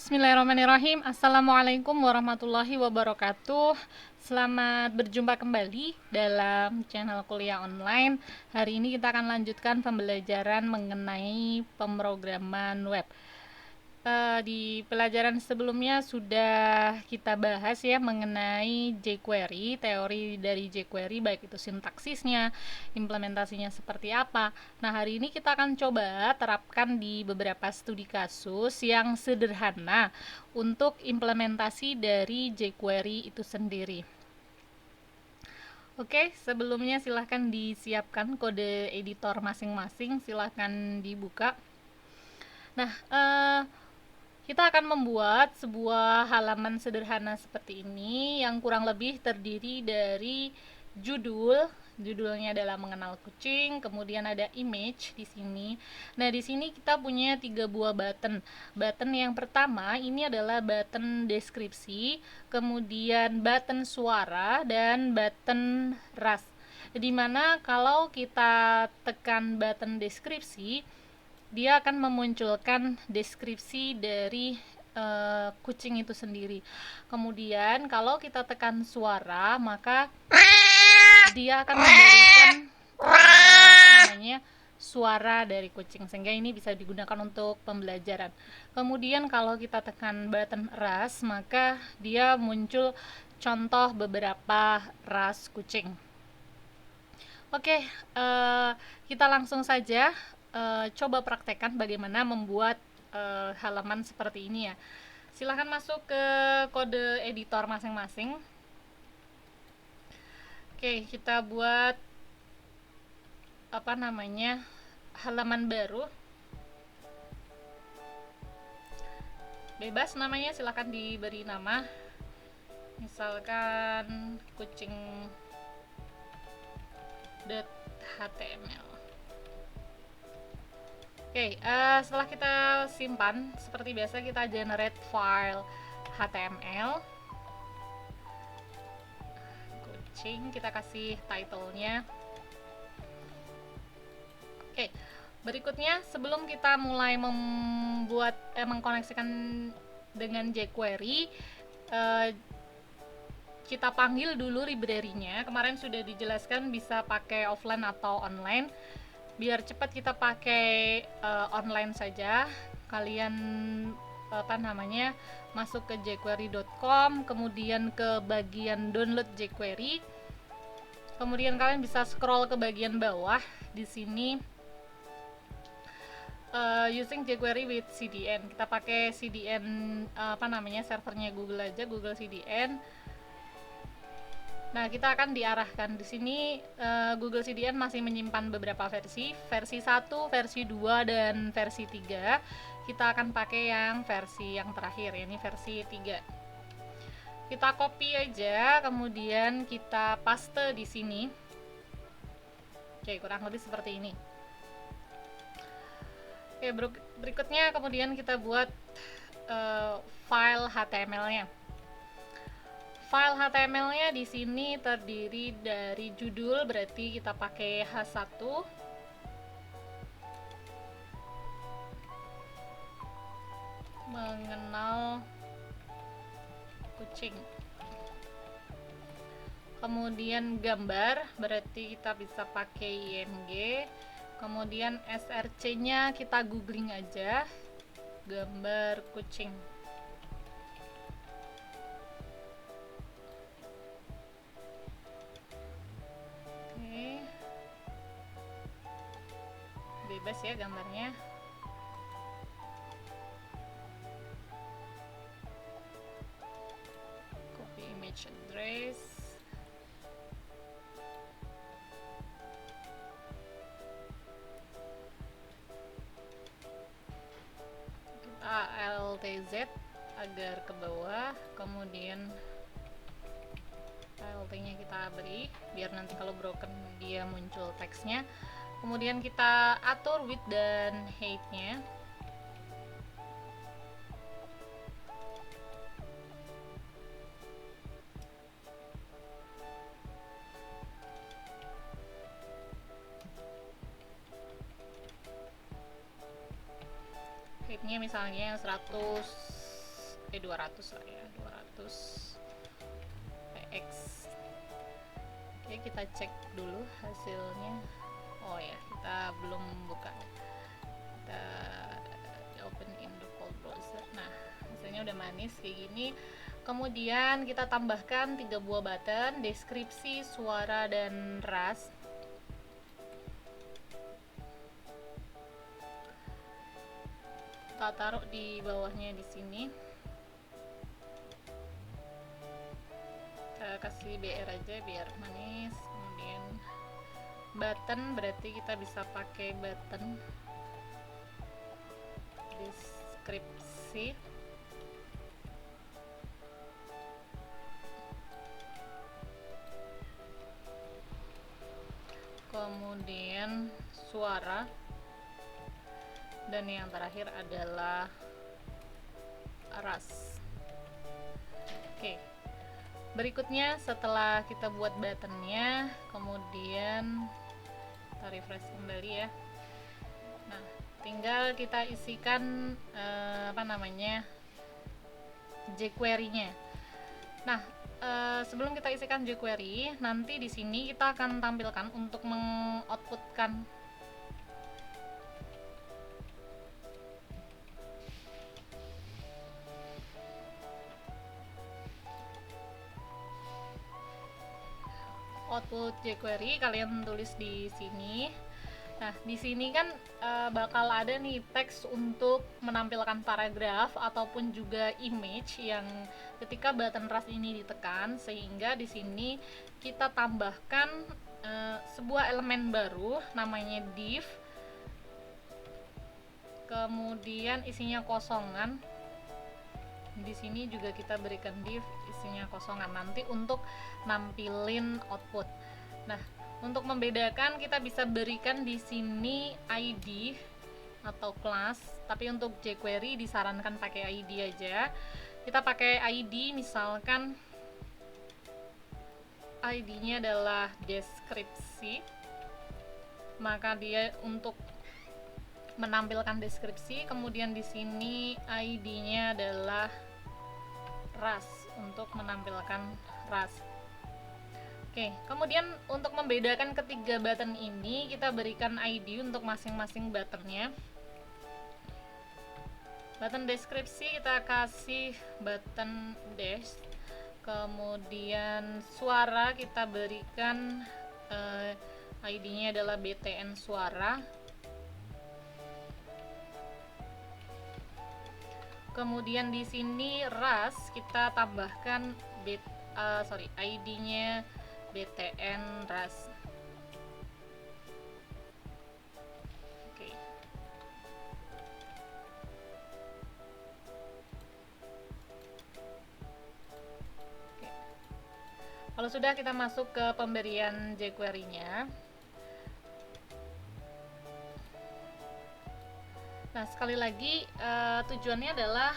Bismillahirrahmanirrahim. Assalamualaikum warahmatullahi wabarakatuh. Selamat berjumpa kembali dalam channel kuliah online. Hari ini kita akan lanjutkan pembelajaran mengenai pemrograman web. Di pelajaran sebelumnya sudah kita bahas ya mengenai jQuery, teori dari jQuery, baik itu sintaksisnya, implementasinya seperti apa. Nah, hari ini kita akan coba terapkan di beberapa studi kasus yang sederhana untuk implementasi dari jQuery itu sendiri. Oke, sebelumnya silahkan disiapkan kode editor masing-masing, silahkan dibuka. Nah, kita akan membuat sebuah halaman sederhana seperti ini yang kurang lebih terdiri dari judulnya adalah mengenal kucing, kemudian ada image di sini. Nah, di sini kita punya 3 buah button. Button yang pertama ini adalah button deskripsi, kemudian button suara dan button ras. Dimana kalau kita tekan button deskripsi, dia akan memunculkan deskripsi dari kucing itu sendiri. Kemudian kalau kita tekan suara, maka dia akan memberikan suara dari kucing, sehingga ini bisa digunakan untuk pembelajaran. Kemudian kalau kita tekan button ras, maka dia muncul contoh beberapa ras kucing. Oke, kita langsung saja coba praktekkan bagaimana membuat halaman seperti ini ya. Silahkan masuk ke kode editor masing-masing. Oke, kita buat halaman baru. Bebas namanya, silahkan diberi nama. Misalkan kucing.html. Oke, setelah kita simpan, seperti biasa kita generate file HTML. Kucing, kita kasih title-nya. Oke, berikutnya sebelum kita mulai mengkoneksikan dengan jQuery, kita panggil dulu library-nya. Kemarin sudah dijelaskan bisa pakai offline atau online. Biar cepat kita pakai online saja. Kalian masuk ke jQuery.com, kemudian ke bagian download jQuery. Kemudian kalian bisa scroll ke bagian bawah di sini. Using jQuery with CDN. Kita pakai CDN servernya Google aja, Google CDN. Nah, kita akan diarahkan di sini. Google CDN masih menyimpan beberapa versi 1, versi 2, dan versi 3. Kita akan pakai yang versi yang terakhir, ini versi 3. Kita copy aja, kemudian kita paste di sini. Oke, kurang lebih seperti ini. Oke, berikutnya kemudian kita buat file HTML-nya. File HTML-nya di sini terdiri dari judul, berarti kita pakai H1. Mengenal kucing. Kemudian gambar, berarti kita bisa pakai IMG. Kemudian src-nya kita googling aja, gambar kucing. Bebas ya gambarnya. Copy image address. Kita ALTZ agar ke bawah, kemudian ALT-nya kita beri biar nanti kalau broken dia muncul teksnya. Kemudian kita atur width dan height-nya. Height-nya misalnya 100 200 lah ya, 200 px. Oke, kita cek dulu hasilnya. Oh ya, kita belum buka, kita open in the cold browser. Nah, hasilnya udah manis kayak gini. Kemudian kita tambahkan 3 buah button, deskripsi, suara, dan ras. Kita taruh di bawahnya di sini. Kita kasih BR aja biar manis. Kemudian button, berarti kita bisa pakai button deskripsi. Kemudian suara, dan yang terakhir adalah ras. Oke, berikutnya setelah kita buat buttonnya, kemudian kita refresh kembali ya. Nah, tinggal kita isikan jQuery-nya. Nah, sebelum kita isikan jQuery, nanti di sini kita akan tampilkan untuk mengoutputkan output jQuery. Kalian tulis di sini. Nah, di sini kan bakal ada nih teks untuk menampilkan paragraf ataupun juga image yang ketika button ras ini ditekan, sehingga di sini kita tambahkan sebuah elemen baru namanya div. Kemudian isinya kosongan. Di sini juga kita berikan div isinya kosongan nanti untuk nampilin output. Nah, untuk membedakan kita bisa berikan di sini ID atau kelas, tapi untuk jQuery disarankan pakai ID aja. Kita pakai ID, misalkan ID-nya adalah deskripsi, maka dia untuk menampilkan deskripsi. Kemudian di sini ID-nya adalah ras untuk menampilkan ras. Oke, kemudian untuk membedakan ketiga button ini, kita berikan ID untuk masing-masing buttonnya. Button deskripsi kita kasih button dash. Kemudian suara kita berikan ID-nya adalah btn suara. Kemudian di sini ras kita tambahkan ID-nya btn ras. Oke. Kalau sudah, kita masuk ke pemberian jQuery-nya. Nah, sekali lagi tujuannya adalah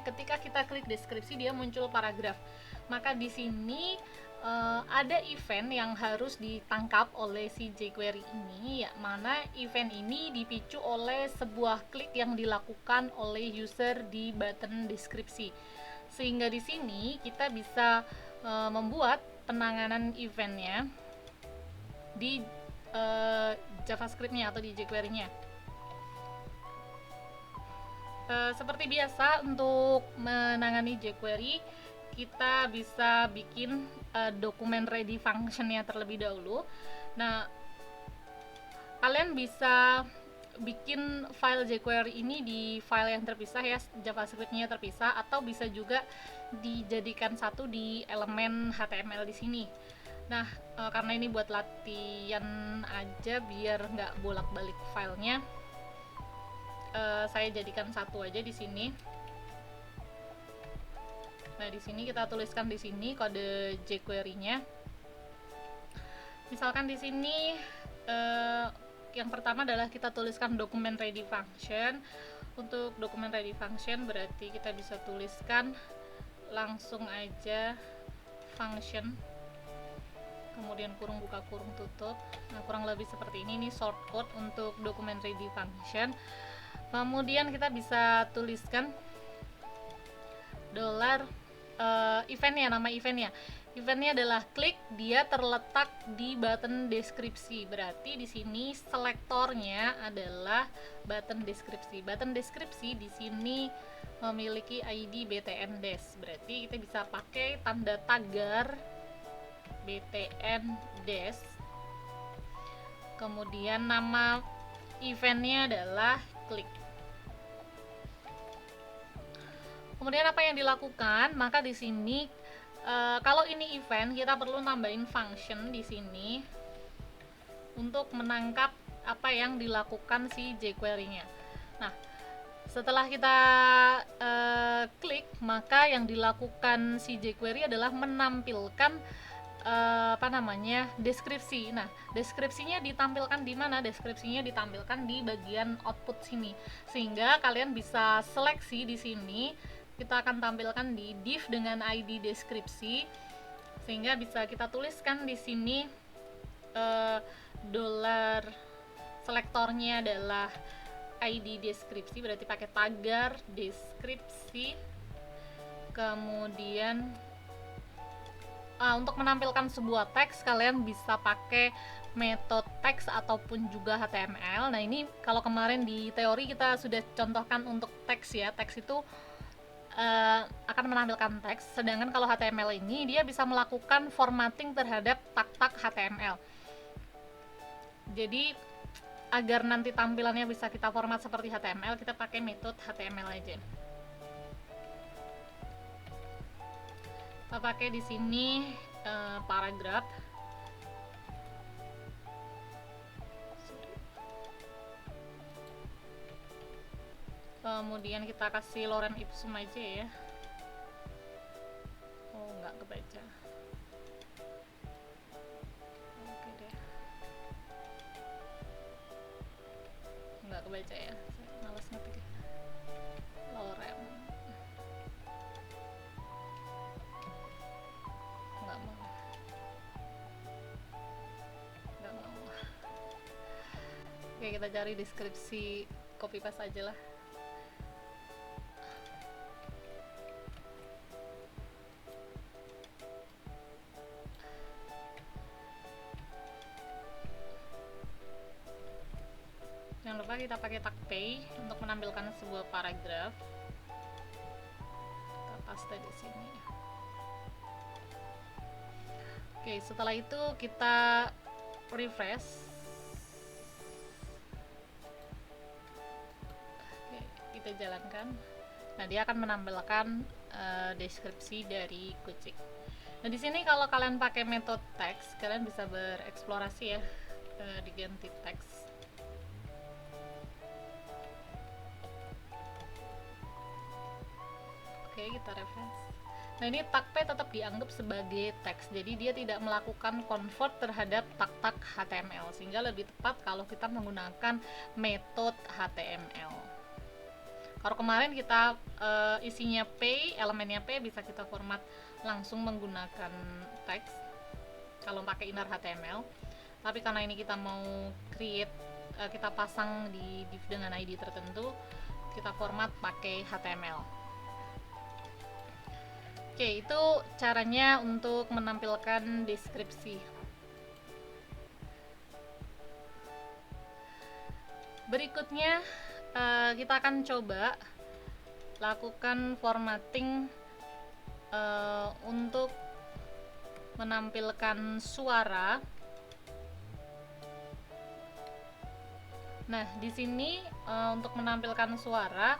ketika kita klik deskripsi dia muncul paragraf. Maka di sini ada event yang harus ditangkap oleh si jQuery ini, ya mana event ini dipicu oleh sebuah klik yang dilakukan oleh user di button deskripsi. Sehingga di sini kita bisa membuat penanganan eventnya di JavaScript-nya atau di jQuery-nya. Seperti biasa, untuk menangani jQuery kita bisa bikin dokumen ready function-nya terlebih dahulu. Nah, kalian bisa bikin file jQuery ini di file yang terpisah ya, JavaScript-nya terpisah, atau bisa juga dijadikan satu di elemen HTML di sini. Nah, karena ini buat latihan aja biar nggak bolak-balik filenya, saya jadikan satu aja di sini. Nah, di sini kita tuliskan di sini kode jQuery-nya. Misalkan di sini yang pertama adalah kita tuliskan dokumen ready function. Untuk dokumen ready function berarti kita bisa tuliskan langsung aja function, kemudian kurung buka kurung tutup. Nah, kurang lebih seperti ini shortcode untuk dokumen ready function. Kemudian kita bisa tuliskan dolar eventnya, nama eventnya adalah klik, dia terletak di button deskripsi. Berarti di sini selektornya adalah button deskripsi di sini memiliki ID btn des. Berarti kita bisa pakai tanda tagar btn des, kemudian nama eventnya adalah klik. Kemudian apa yang dilakukan? Maka di sini kalau ini event, kita perlu nambahin function di sini untuk menangkap apa yang dilakukan si jQuery-nya. Nah, setelah kita klik, maka yang dilakukan si jQuery adalah menampilkan deskripsi. Nah, deskripsinya ditampilkan di mana? Deskripsinya ditampilkan di bagian output sini, sehingga kalian bisa seleksi di sini. Kita akan tampilkan di div dengan ID deskripsi, sehingga bisa kita tuliskan di sini dolar selektornya adalah ID deskripsi, berarti pakai tagar deskripsi. Kemudian untuk menampilkan sebuah teks, kalian bisa pakai metode teks ataupun juga HTML. Nah, ini kalau kemarin di teori kita sudah contohkan untuk teks ya. Teks itu akan menampilkan teks, sedangkan kalau HTML ini dia bisa melakukan formatting terhadap tag-tag HTML. Jadi agar nanti tampilannya bisa kita format seperti HTML, kita pakai metode HTML aja. Kita pakai di sini paragraf. Kemudian kita kasih lorem ipsum aja ya. Oh, nggak kebaca. Oke deh. Nggak kebaca ya. Saya males ngetik ya. Lorem. Nggak mau. Oke, kita cari deskripsi, copy paste aja lah. Jangan lupa kita pakai tag pay untuk menampilkan sebuah paragraf. Kita paste di sini. Oke, setelah itu kita refresh. Oke, kita jalankan. Nah, dia akan menampilkan deskripsi dari kucing. Nah, di sini kalau kalian pakai metode teks, kalian bisa bereksplorasi ya, diganti teks. Oke, kita refresh. Nah, ini tag P tetap dianggap sebagai teks, jadi dia tidak melakukan convert terhadap tag-tag HTML, sehingga lebih tepat kalau kita menggunakan metode HTML. Kalau kemarin kita isinya P, elemennya P, bisa kita format langsung menggunakan teks kalau pakai inner HTML. Tapi karena ini kita mau create, kita pasang di div dengan ID tertentu, kita format pakai HTML. Oke, itu caranya untuk menampilkan deskripsi. Berikutnya kita akan coba lakukan formatting untuk menampilkan suara. Nah, di sini untuk menampilkan suara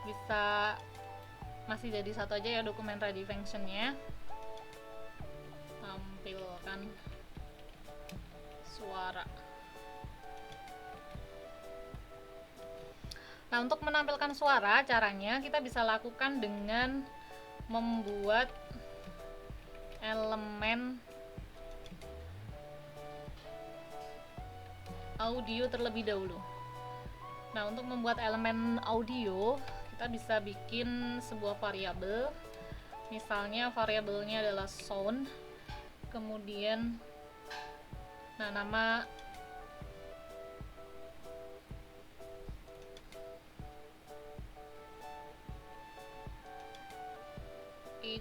bisa masih jadi satu aja ya, dokumen ready function-nya. Tampilkan suara. Nah, untuk menampilkan suara, caranya kita bisa lakukan dengan membuat elemen audio terlebih dahulu. Nah, untuk membuat elemen audio, kita bisa bikin sebuah variabel. Misalnya variabelnya adalah sound. Kemudian nama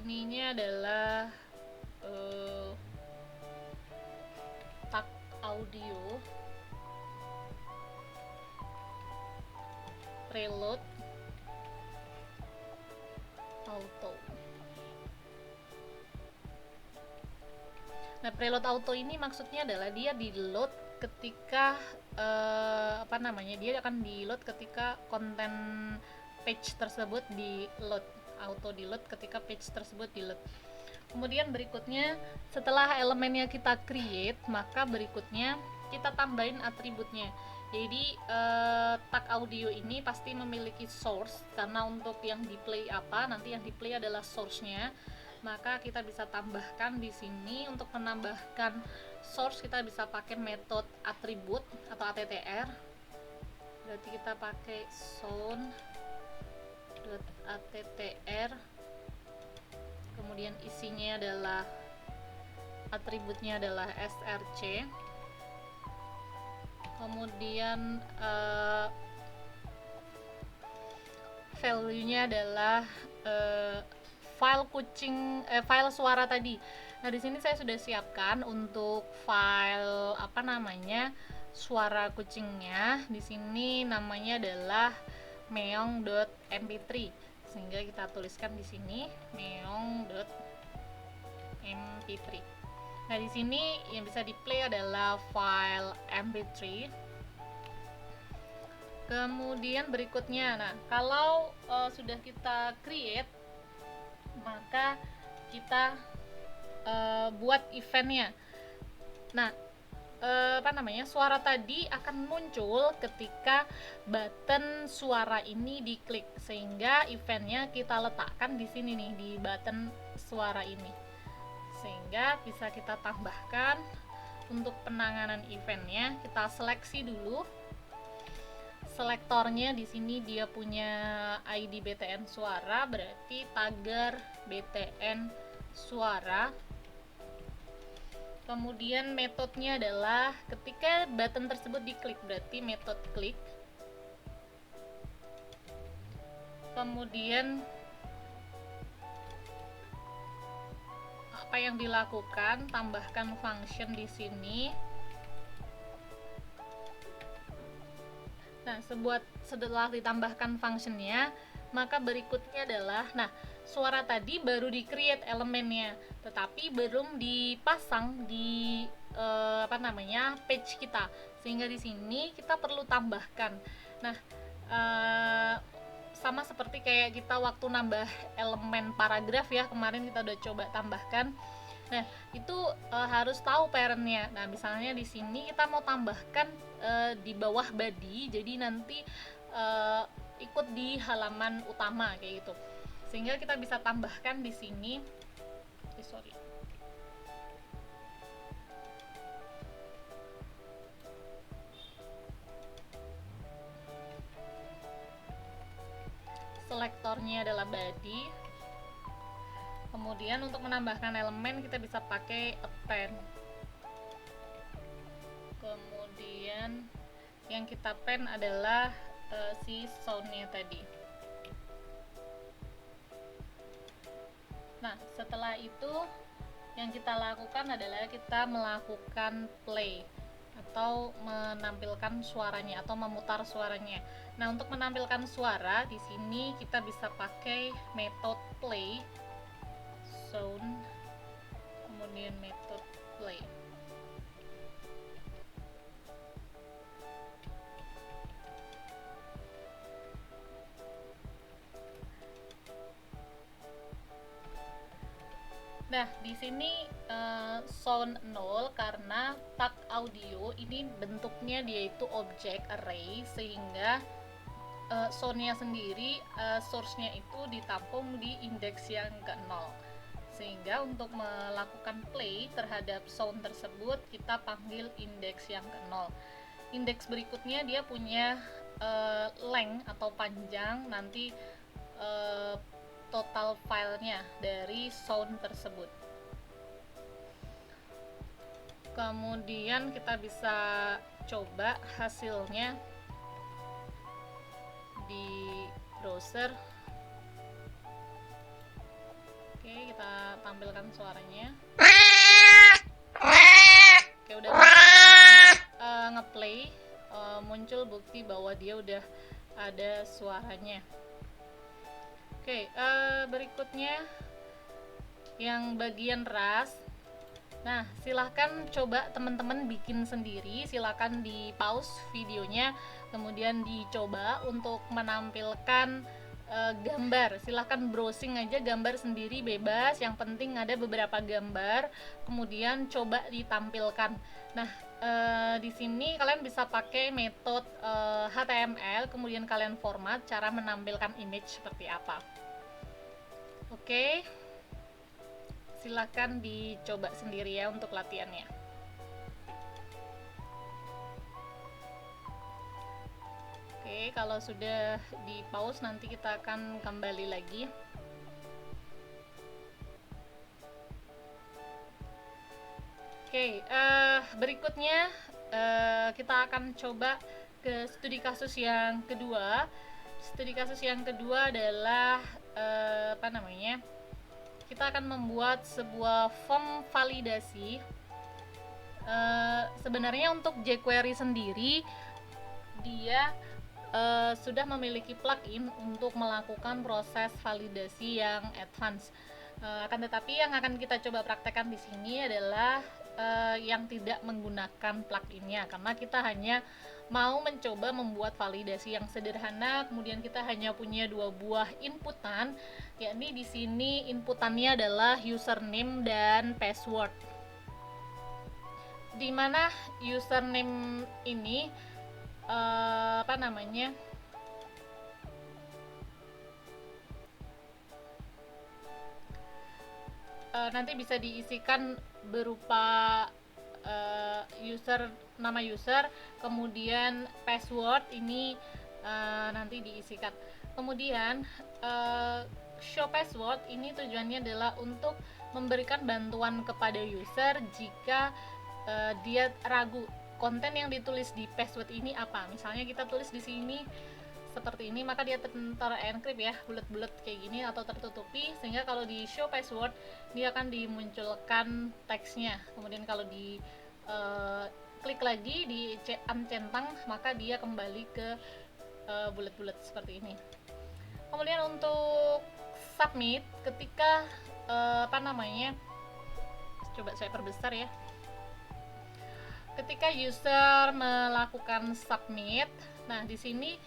ininya adalah tag audio, preload auto. Nah, preload auto ini maksudnya adalah dia di load ketika dia akan di load ketika konten page tersebut di load, auto di load ketika page tersebut di load. Kemudian berikutnya, setelah elemennya kita create, maka berikutnya kita tambahin atributnya. Jadi tag audio ini pasti memiliki source, karena untuk yang di play apa, nanti yang di play adalah source-nya. Maka kita bisa tambahkan di sini. Untuk menambahkan source kita bisa pakai metode atribut atau attr. Berarti kita pakai sound.attr, kemudian isinya adalah atributnya adalah src, kemudian value-nya adalah file suara tadi. Nah, di sini saya sudah siapkan untuk file suara kucingnya. Di sini namanya adalah meong.mp3. Sehingga kita tuliskan di sini meong.mp3. Nah, di sini yang bisa di-play adalah file mp3. Kemudian berikutnya, nah, kalau sudah kita create, maka kita buat eventnya. Nah, suara tadi akan muncul ketika button suara ini diklik, sehingga eventnya kita letakkan di sini nih, di button suara ini, sehingga bisa kita tambahkan. Untuk penanganan eventnya kita seleksi dulu. Selektornya di sini dia punya ID BTN suara, berarti tagar BTN suara. Kemudian metodenya adalah ketika button tersebut diklik, berarti metode klik. Kemudian apa yang dilakukan, tambahkan function di sini. Nah, setelah ditambahkan functionnya, maka berikutnya adalah, nah, suara tadi baru di-create elemennya, tetapi belum dipasang di page kita, sehingga di sini kita perlu tambahkan. Nah, sama seperti kayak kita waktu nambah elemen paragraf ya, kemarin kita udah coba tambahkan. Nah, itu harus tahu parentnya. Nah, misalnya di sini kita mau tambahkan di bawah body, jadi nanti ikut di halaman utama kayak gitu. Sehingga kita bisa tambahkan di sini. Selektornya adalah body. Kemudian untuk menambahkan elemen kita bisa pakai append. Kemudian yang kita pen adalah si soundnya tadi. Nah, setelah itu yang kita lakukan adalah kita melakukan play atau menampilkan suaranya atau memutar suaranya. Nah, untuk menampilkan suara di sini kita bisa pakai metode play, sound, kemudian metode play. Nah, di sini sound 0 karena tag audio ini bentuknya dia itu objek array, sehingga soundnya sendiri source-nya itu ditampung di indeks yang ke-0. Sehingga untuk melakukan play terhadap sound tersebut kita panggil indeks yang ke-0. Indeks berikutnya dia punya length atau panjang, nanti total filenya dari sound tersebut. Kemudian kita bisa coba hasilnya di browser. Oke, Oke, kita tampilkan suaranya. Oke, udah ngeplay, muncul bukti bahwa dia udah ada suaranya. Oke, berikutnya yang bagian ras. Nah, silahkan coba teman-teman bikin sendiri, silahkan di pause videonya, kemudian dicoba untuk menampilkan gambar. Silahkan browsing aja gambar sendiri bebas, yang penting ada beberapa gambar, kemudian coba ditampilkan. Nah, di sini kalian bisa pakai metode HTML, kemudian kalian format cara menampilkan image seperti apa. Oke. Silahkan dicoba sendiri ya untuk latihannya. Oke, kalau sudah di pause nanti kita akan kembali lagi. Oke, berikutnya kita akan coba ke studi kasus yang kedua. Studi kasus yang kedua adalah kita akan membuat sebuah form validasi. Sebenarnya untuk jQuery sendiri dia sudah memiliki plugin untuk melakukan proses validasi yang advance. Akan tetapi yang akan kita coba praktekkan di sini adalah yang tidak menggunakan pluginnya, karena kita hanya mau mencoba membuat validasi yang sederhana. Kemudian kita hanya punya 2 buah inputan, yakni di sini inputannya adalah username dan password. Di mana username ini nanti bisa diisikan berupa nama user, kemudian password ini nanti diisikan. Kemudian show password ini tujuannya adalah untuk memberikan bantuan kepada user jika dia ragu konten yang ditulis di password ini apa. Misalnya kita tulis di sini seperti ini, maka dia terencrypt ya, bulat-bulat kayak gini atau tertutupi, sehingga kalau di show password dia akan dimunculkan teksnya. Kemudian kalau di klik lagi di uncentang, maka dia kembali ke bulat-bulat seperti ini. Kemudian untuk submit, ketika coba saya perbesar ya. Ketika user melakukan submit, nah di sini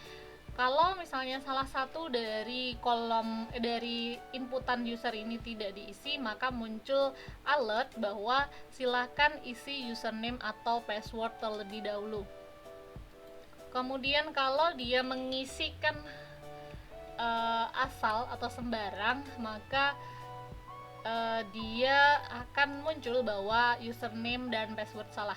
kalau misalnya salah satu dari kolom dari inputan user ini tidak diisi, maka muncul alert bahwa silakan isi username atau password terlebih dahulu. Kemudian kalau dia mengisikan asal atau sembarang, maka dia akan muncul bahwa username dan password salah.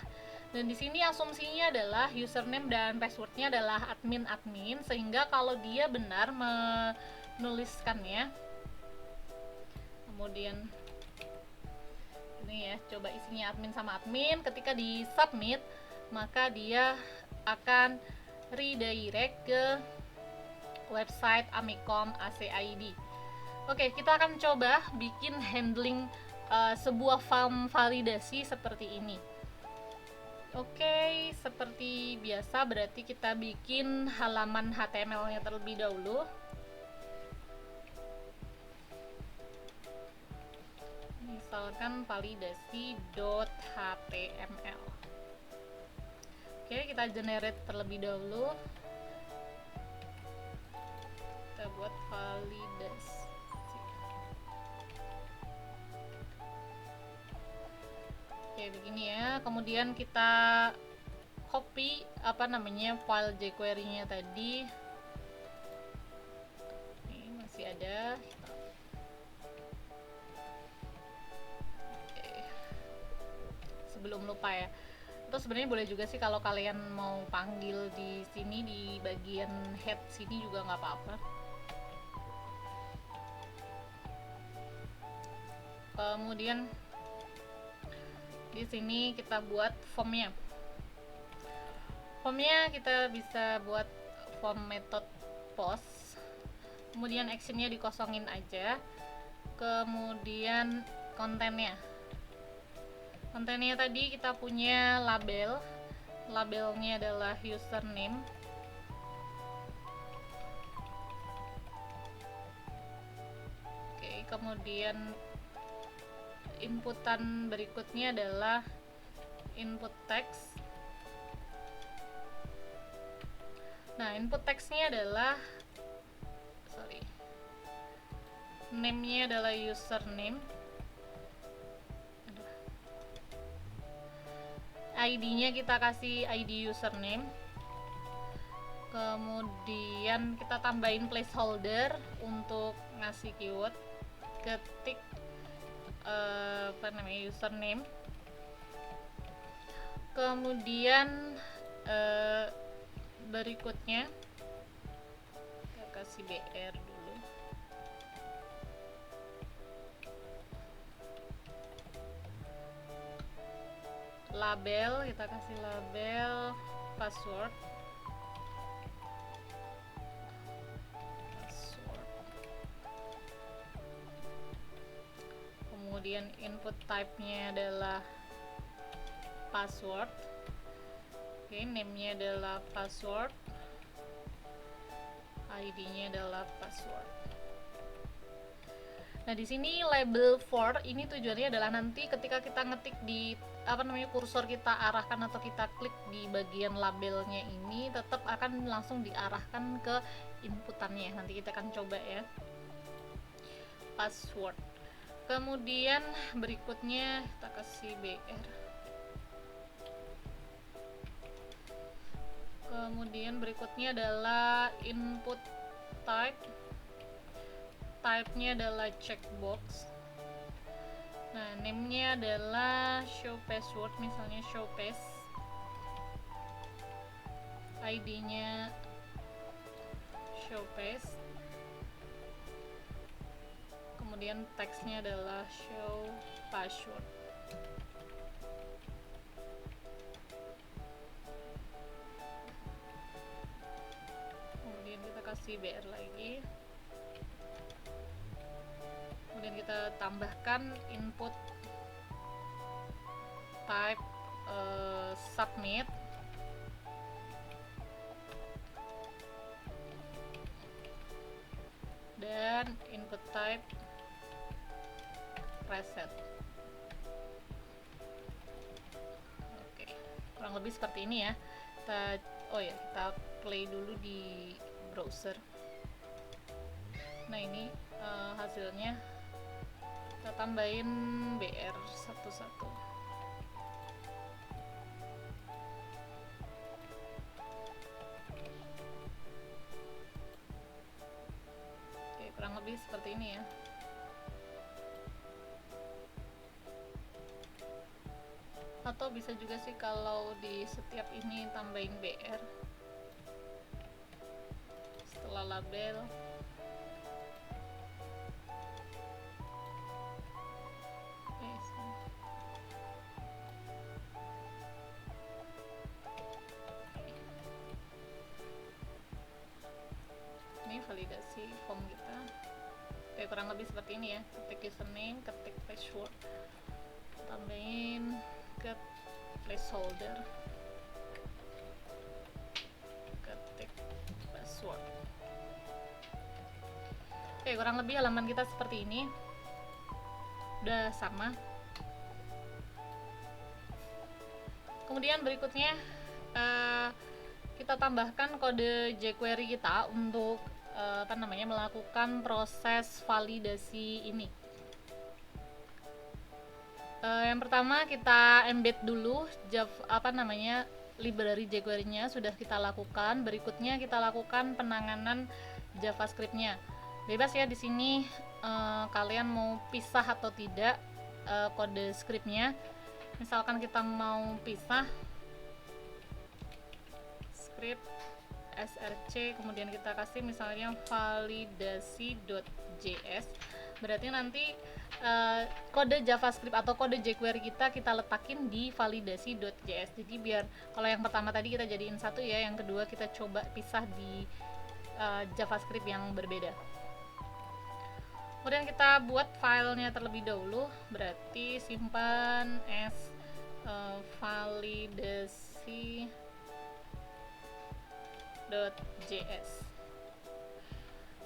Dan di sini asumsinya adalah username dan passwordnya adalah admin, sehingga kalau dia benar menuliskannya, kemudian ini ya, coba isinya admin sama admin, ketika di submit maka dia akan redirect ke website Amikom ACID. Oke, kita akan coba bikin handling sebuah form validasi seperti ini. Oke, seperti biasa berarti kita bikin halaman HTML-nya terlebih dahulu. Misalkan validasi.html. Oke, kita generate terlebih dahulu. Kita buat validasi. Oke, begini ya. Kemudian kita copy file jQuery-nya tadi. Ini masih ada. Oke. Sebelum lupa ya. Atau sebenarnya boleh juga sih kalau kalian mau panggil di sini di bagian head sini juga nggak apa-apa. Kemudian di sini kita buat formnya. Formnya kita bisa buat form method post. Kemudian actionnya dikosongin aja. Kemudian kontennya tadi kita punya labelnya adalah username. Oke, kemudian inputan berikutnya adalah input text. Nah, input textnya adalah name-nya adalah username, ID-nya kita kasih ID username, kemudian kita tambahin placeholder untuk ngasih keyword, ketik username, kemudian berikutnya kita kasih BR dulu, label, kita kasih label password, kemudian input type-nya adalah password. Oke, name-nya adalah password, ID-nya adalah password. Nah, di sini label for ini tujuannya adalah nanti ketika kita ngetik di kursor kita arahkan atau kita klik di bagian labelnya ini tetap akan langsung diarahkan ke inputannya. Nanti kita akan coba ya. Password. Kemudian berikutnya kita kasih BR. Kemudian berikutnya adalah input type-nya adalah checkbox. Nah, name-nya adalah show password, misalnya show pass. ID-nya show pass. Kemudian text-nya adalah show password. Kemudian kita kasih BR lagi. Kemudian kita tambahkan input type submit, dan input type reset. Oke, kurang lebih seperti ini ya. Kita play dulu di browser. Nah, ini hasilnya. Kita tambahin BR satu-satu. Oke, kurang lebih seperti ini ya. Atau bisa juga sih kalau di setiap ini tambahin BR setelah label. Ini validasi form kita. Oke, kurang lebih seperti ini ya. Ketik username, ketik password, tambahin ke placeholder, ketik password. Oke, kurang lebih halaman kita seperti ini. Udah sama. Kemudian berikutnya kita tambahkan kode jQuery kita untuk melakukan proses validasi ini. Yang pertama kita embed dulu library jQuery-nya sudah kita lakukan. Berikutnya kita lakukan penanganan JavaScript-nya. Bebas ya di sini kalian mau pisah atau tidak kode script-nya. Misalkan kita mau pisah script src, kemudian kita kasih misalnya validasi.js, berarti nanti kode JavaScript atau kode jQuery kita letakin di validasi.js. Jadi biar kalau yang pertama tadi kita jadiin satu ya, yang kedua kita coba pisah di JavaScript yang berbeda. Kemudian kita buat filenya terlebih dahulu, berarti simpan as validasi.js.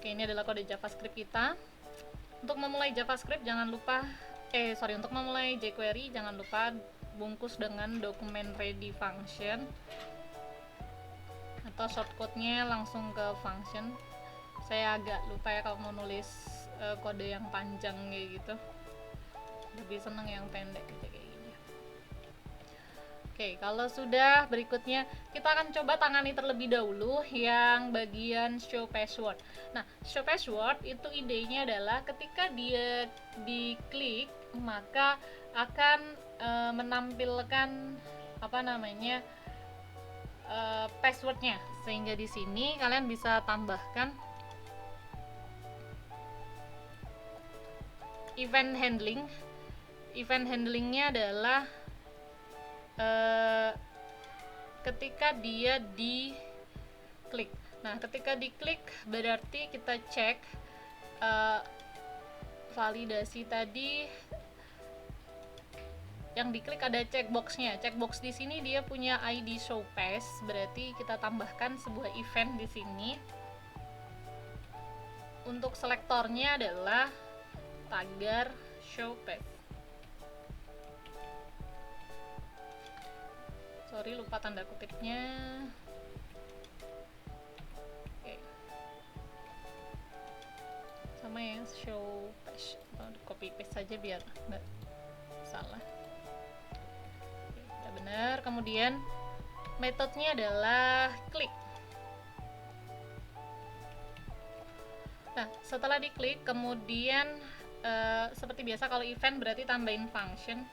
Oke, ini adalah kode JavaScript kita. Untuk memulai JavaScript jangan lupa untuk memulai jQuery jangan lupa bungkus dengan dokumen ready function atau shortcode-nya langsung ke function. Saya agak lupa ya kalau mau nulis kode yang panjang kayak gitu, lebih seneng yang pendek gitu kayak gini. Oke, kalau sudah, berikutnya kita akan coba tangani terlebih dahulu yang bagian show password. Nah, show password itu idenya adalah ketika dia diklik maka akan menampilkan passwordnya, sehingga di sini kalian bisa tambahkan event handlingnya adalah ketika dia diklik. Nah, ketika diklik berarti kita cek validasi tadi yang diklik ada checkboxnya. Checkbox di sini dia punya ID show pass, berarti kita tambahkan sebuah event di sini. Untuk selektornya adalah tagar show pass. Sorry, lupa tanda kutipnya. Oke. Sama ya, show pass. Copy paste saja biar nggak salah. Oke, udah benar. Kemudian metodenya adalah klik. Nah, setelah diklik kemudian seperti biasa kalau event berarti tambahin function.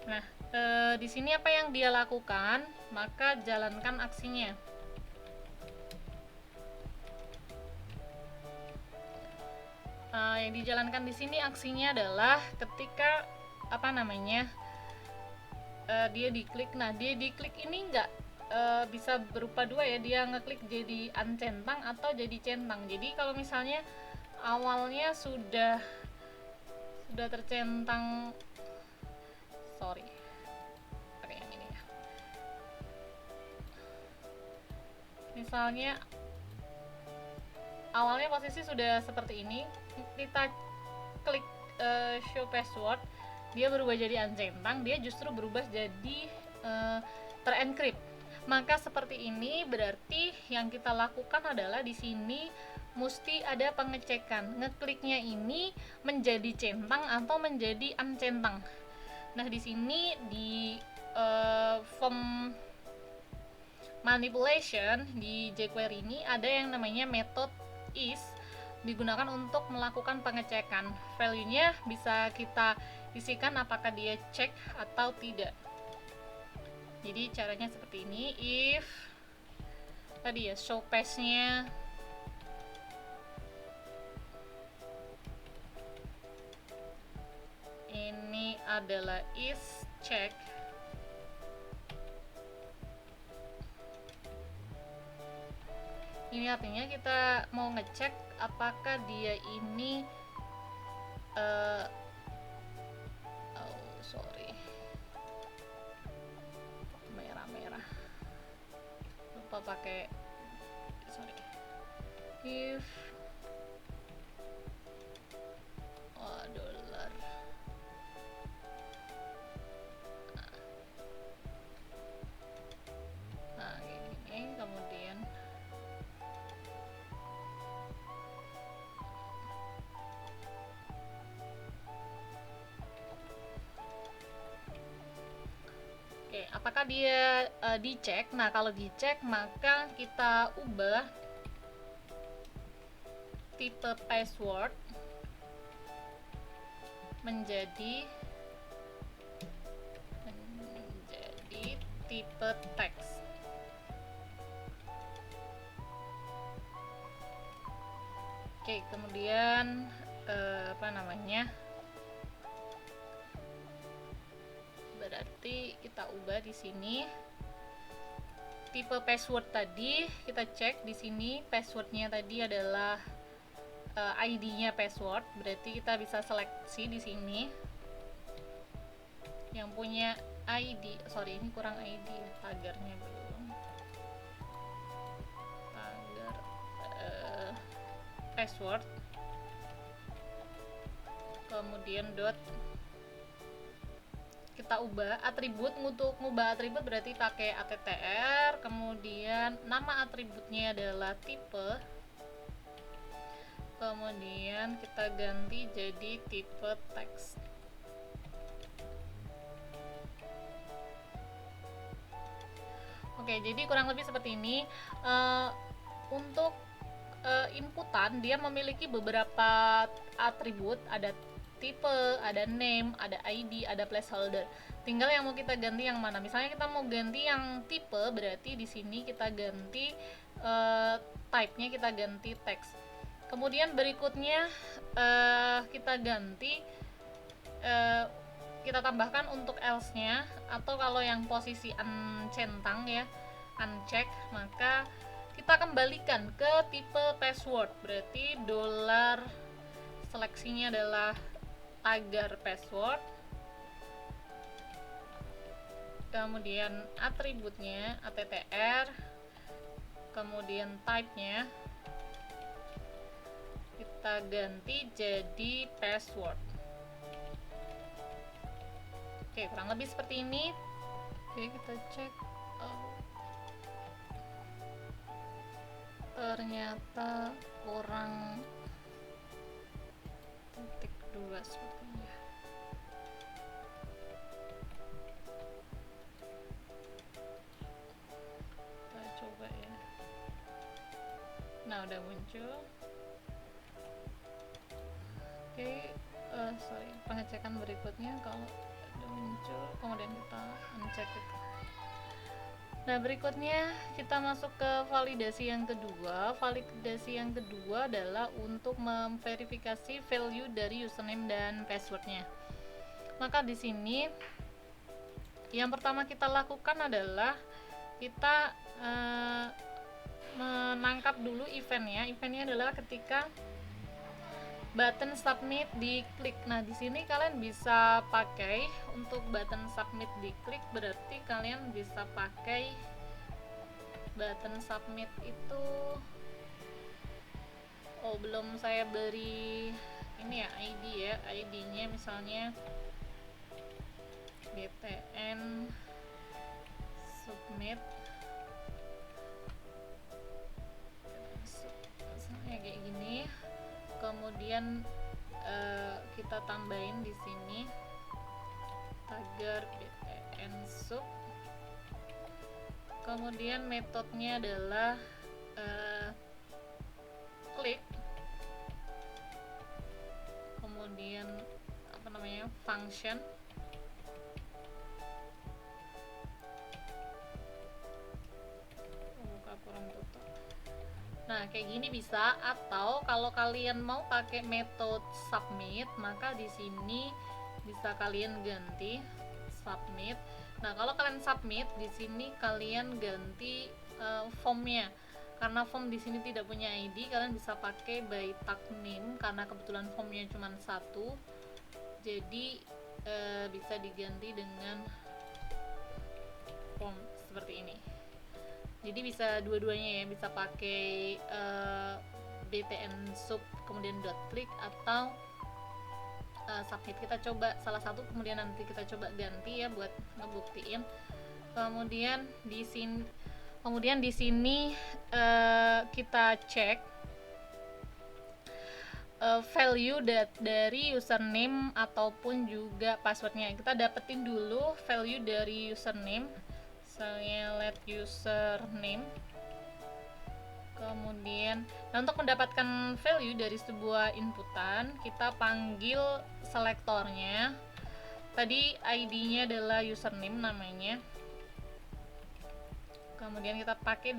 Nah, di sini apa yang dia lakukan, maka jalankan aksinya. Yang dijalankan di sini aksinya adalah ketika dia diklik. Nah, dia diklik ini nggak bisa berupa dua ya, dia ngeklik jadi uncentang atau jadi centang. Jadi kalau misalnya awalnya sudah tercentang, pakai yang ini ya. Misalnya awalnya posisi sudah seperti ini, kita klik show password, dia berubah jadi uncentang, dia justru berubah jadi terencrypt. Maka seperti ini berarti yang kita lakukan adalah di sini mesti ada pengecekan, ngekliknya ini menjadi centang atau menjadi uncentang. Nah, di sini di form manipulation di jQuery ini ada yang namanya method is, digunakan untuk melakukan pengecekan. Value-nya bisa kita isikan apakah dia cek atau tidak. Jadi caranya seperti ini. If tadi ya show pass-nya ini adalah is check, ini artinya kita mau ngecek apakah dia ini merah lupa pakai if dollar. Nah, ini kemudian apakah dia dicek. Nah, kalau dicek maka kita ubah tipe password menjadi tipe teks. Oke, kemudian berarti kita ubah di sini tipe password tadi, kita cek di sini passwordnya tadi adalah ID-nya password, berarti kita bisa seleksi di sini yang punya ID. Sorry, ini kurang ID, tagarnya belum. Tagar password, kemudian dot, kita ubah atribut. Untuk ngubah atribut berarti pakai attr, kemudian nama atributnya adalah tipe, kemudian kita ganti jadi tipe teks. Oke, jadi kurang lebih seperti ini. Untuk inputan dia memiliki beberapa atribut, ada tipe, ada name, ada ID, ada placeholder. Tinggal yang mau kita ganti yang mana. Misalnya kita mau ganti yang tipe, berarti di sini kita ganti type-nya, kita ganti teks. Kemudian berikutnya kita ganti, kita tambahkan untuk else-nya, atau kalau yang posisi uncentang ya, uncheck, maka kita kembalikan ke tipe password. Berarti dollar seleksinya adalah tagar password, kemudian atributnya attr, kemudian type-nya kita ganti jadi password. Oke, kurang lebih seperti ini. Oke, kita cek. Ternyata kurang titik 2 sepertinya. Kita coba ya. Nah, udah muncul. Oke, sorry, pengecekan berikutnya kalau udah muncul, kemudian kita uncek itu. Nah, berikutnya kita masuk ke validasi yang kedua. Validasi yang kedua adalah untuk memverifikasi value dari username dan passwordnya. Maka di sini yang pertama kita lakukan adalah kita menangkap dulu eventnya. Eventnya adalah ketika button submit diklik. Nah, di sini kalian bisa pakai untuk button submit diklik, berarti kalian bisa pakai button submit itu. Oh, belum saya beri ini ya, ID ya. ID-nya misalnya btn submit. Misalnya kayak gini. Kemudian kita tambahin di sini tagar btn sub, kemudian metodenya adalah klik, kemudian function, buka kurung tutup. Nah, kayak gini bisa. Atau kalau kalian mau pakai metode submit, maka di sini bisa kalian ganti submit. Nah, kalau kalian submit di sini kalian ganti formnya. Karena form di sini tidak punya ID, kalian bisa pakai by tag name karena kebetulan formnya cuma satu. Jadi bisa diganti dengan form seperti ini. Jadi bisa dua-duanya ya, bisa pakai btn sub kemudian dot click atau submit. Kita coba salah satu, kemudian nanti kita coba ganti ya buat ngebuktiin. Kemudian di sini kita cek value dari username ataupun juga passwordnya. Kita dapetin dulu value dari username. Misalnya let username, kemudian untuk mendapatkan value dari sebuah inputan kita panggil selektornya. Tadi ID-nya adalah username namanya, kemudian kita pakai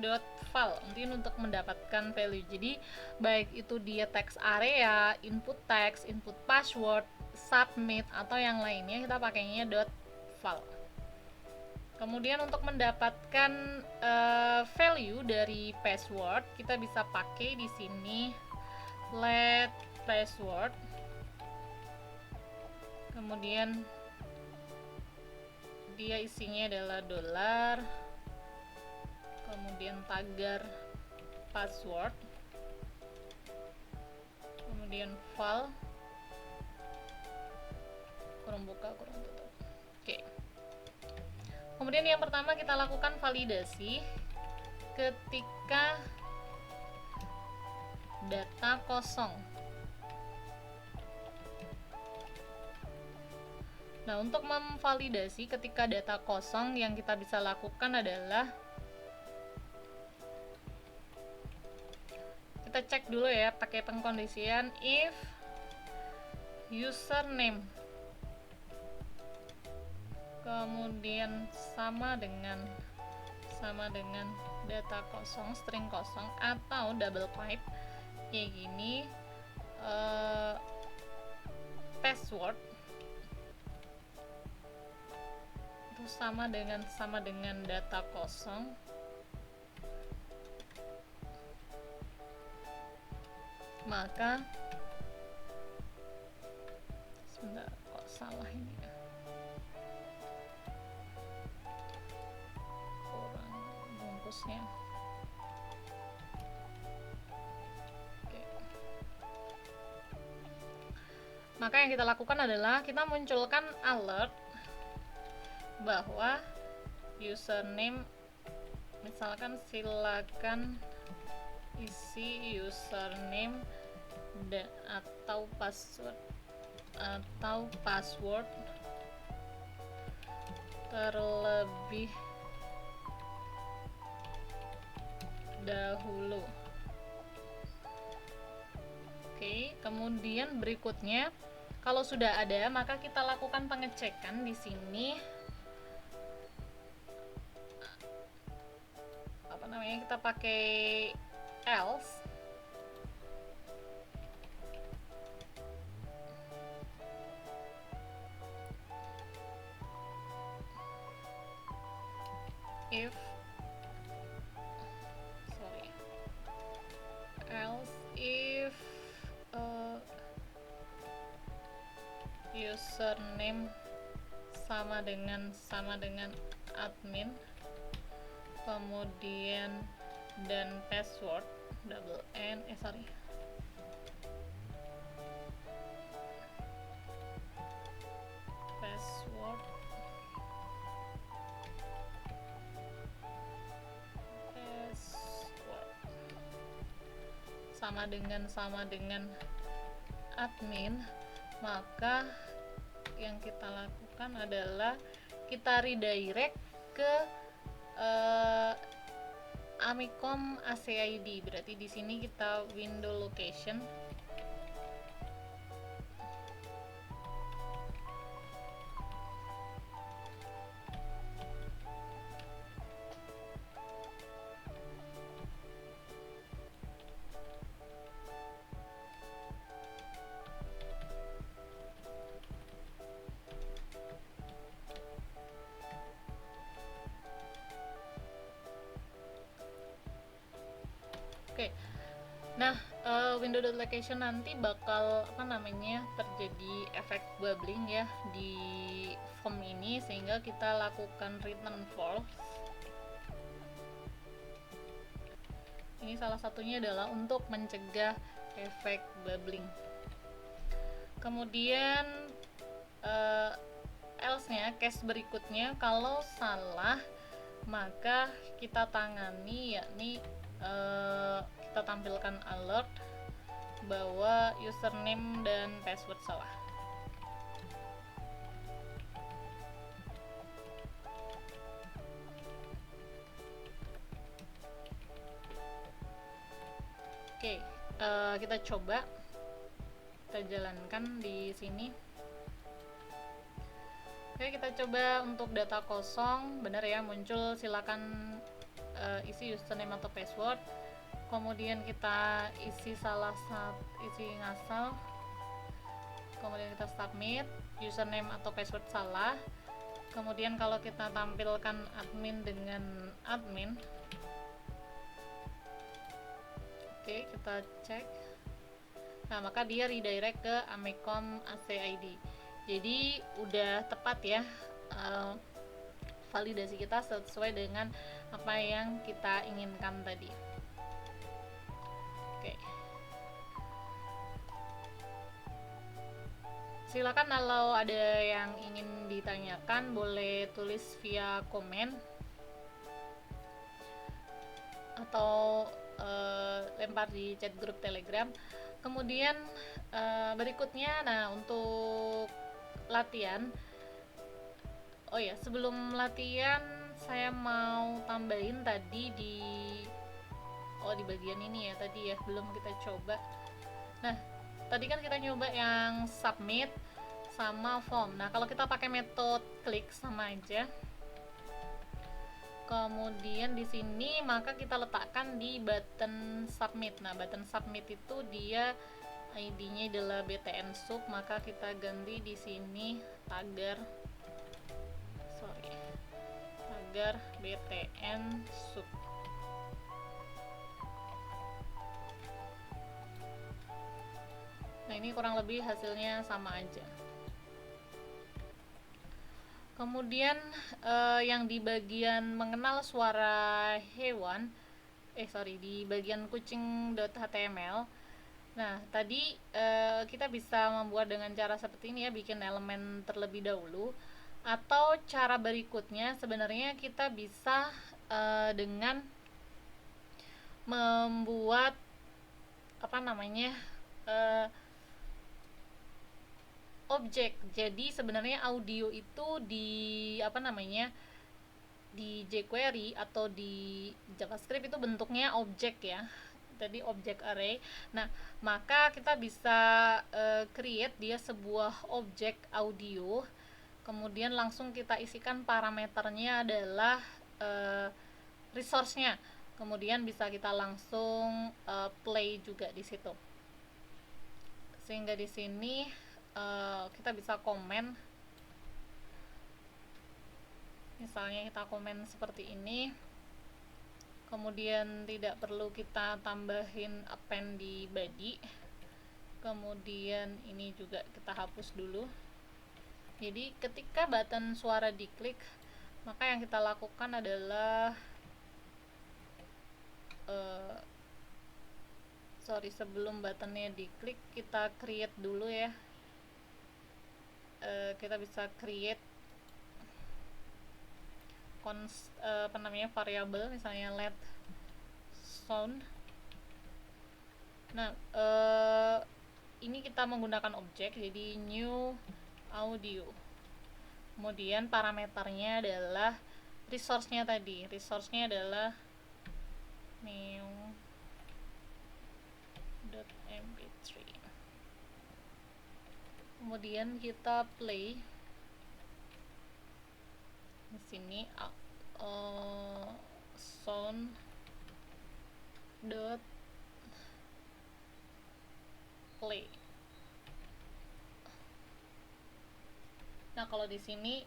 .val untuk mendapatkan value. Jadi baik itu dia text area, input text, input password, submit atau yang lainnya, kita pakainya .val. Kemudian untuk mendapatkan value dari password kita bisa pakai di sini let password, kemudian dia isinya adalah dolar, kemudian tagar password, kemudian val kurung buka kurung tutup. Oke. Kemudian yang pertama kita lakukan validasi ketika data kosong. Nah, untuk memvalidasi ketika data kosong yang kita bisa lakukan adalah kita cek dulu ya pakai pengkondisian if username kemudian sama dengan data kosong, string kosong atau double pipe kayak gini, password itu sama dengan data kosong, maka sebentar kok salah ini ya, kurang bungkusnya. Oke. Maka yang kita lakukan adalah kita munculkan alert bahwa username, misalkan silakan isi username atau password terlebih dahulu. Oke, kemudian berikutnya kalau sudah ada maka kita lakukan pengecekan di sini. Kita pakai else if username sama dengan admin, kemudian dan password password sama dengan admin, maka yang kita lakukan adalah kita redirect ke Amicom ACID. Berarti di sini kita window location. Oke. Nah, window location nanti bakal terjadi efek bubbling ya di form ini, sehingga kita lakukan return false. Ini salah satunya adalah untuk mencegah efek bubbling. Kemudian else-nya, case berikutnya kalau salah maka kita tangani, yakni kita tampilkan alert bahwa username dan password salah. Oke, kita coba, kita jalankan di sini. Oke, kita coba untuk data kosong, benar ya, muncul silakan isi username atau password, kemudian kita isi isi ngasal, kemudian kita submit, username atau password salah, kemudian kalau kita tampilkan admin dengan admin, kita cek. Nah, maka dia redirect ke Amecom ACID. Jadi udah tepat ya, validasi kita sesuai dengan apa yang kita inginkan tadi. Oke. Silakan kalau ada yang ingin ditanyakan boleh tulis via komen atau lempar di chat grup Telegram. Kemudian berikutnya, nah untuk latihan, oh ya sebelum latihan saya mau tambahin tadi di bagian ini ya, tadi ya belum kita coba. Nah tadi kan kita nyoba yang submit sama form. Nah kalau kita pakai metode klik sama aja. Kemudian di sini maka kita letakkan di button submit. Nah, button submit itu dia ID-nya adalah BTN sub, maka kita ganti di sini tagar BTN sub. Nah, ini kurang lebih hasilnya sama aja. Kemudian yang di bagian mengenal suara hewan, di bagian kucing.html. Nah, tadi kita bisa membuat dengan cara seperti ini ya, bikin elemen terlebih dahulu. Atau cara berikutnya sebenarnya kita bisa dengan membuat objek. Jadi sebenarnya audio itu di di jQuery atau di JavaScript itu bentuknya objek ya. Tadi objek array. Nah, maka kita bisa create dia sebuah objek audio. Kemudian langsung kita isikan parameternya adalah resource-nya. Kemudian bisa kita langsung play juga di situ. Sehingga di sini kita bisa komen, misalnya kita komen seperti ini, kemudian tidak perlu kita tambahin append di body, kemudian ini juga kita hapus dulu. Jadi ketika button suara diklik, maka yang kita lakukan adalah sebelum buttonnya diklik kita create dulu ya. Kita bisa create variabel, misalnya let sound. Nah ini kita menggunakan objek, jadi new audio. Kemudian parameternya adalah resource-nya tadi, resource-nya adalah new.mp3. Kemudian kita play di sini sound dot play. Nah kalau di sini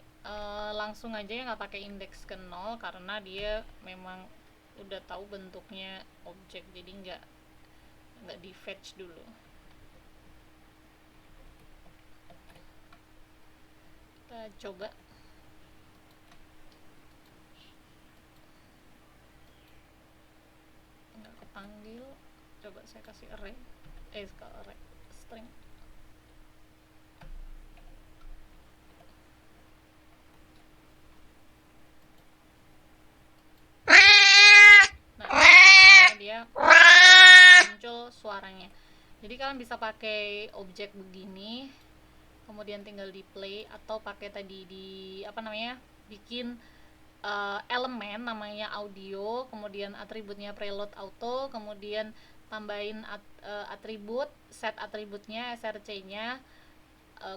langsung aja ya, nggak pakai indeks ke 0 karena dia memang udah tahu bentuknya objek, jadi nggak di fetch dulu. Kita coba. Nggak kepanggil. Coba saya kasih array string. Nah dia muncul suaranya. Jadi kalian bisa pakai objek begini, kemudian tinggal di play, atau pakai tadi bikin elemen namanya audio, kemudian atributnya preload auto, kemudian tambahin atribut, set atributnya src-nya,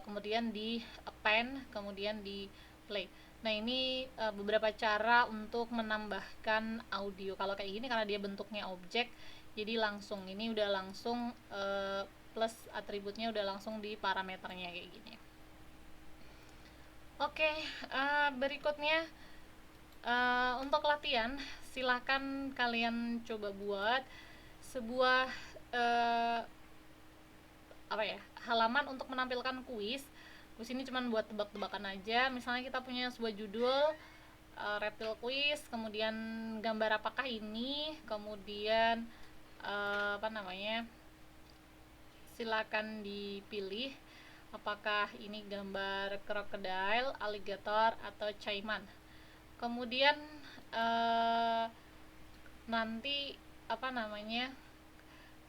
kemudian di append, kemudian di play. Nah ini beberapa cara untuk menambahkan audio. Kalau kayak gini karena dia bentuknya objek, jadi langsung ini udah langsung plus atributnya udah langsung di parameternya kayak gini. Oke, berikutnya untuk latihan silahkan kalian coba buat sebuah eh, apa ya, halaman untuk menampilkan kuis. Kuis ini cuma buat tebak-tebakan aja. Misalnya kita punya sebuah judul, reptil kuis, kemudian gambar apakah ini, kemudian apa namanya, silakan dipilih apakah ini gambar krokodil, alligator, atau caiman. Kemudian nanti apa namanya,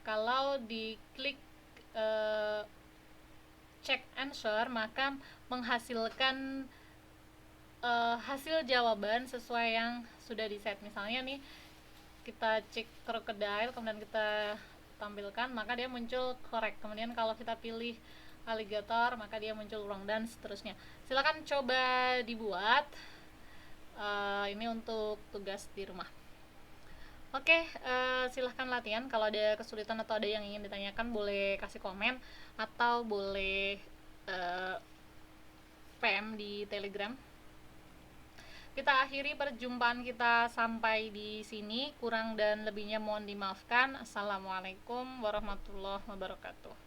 kalau diklik check answer, maka menghasilkan hasil jawaban sesuai yang sudah di set. Misalnya nih, kita cek krokodil, kemudian kita tampilkan, maka dia muncul correct. Kemudian kalau kita pilih alligator, maka dia muncul wrong, dan seterusnya. Silakan coba dibuat. Ini untuk tugas di rumah. Oke, silahkan latihan. Kalau ada kesulitan atau ada yang ingin ditanyakan, boleh kasih komen atau boleh PM di Telegram. Kita akhiri perjumpaan kita sampai di sini. Kurang dan lebihnya mohon dimaafkan. Assalamualaikum warahmatullahi wabarakatuh.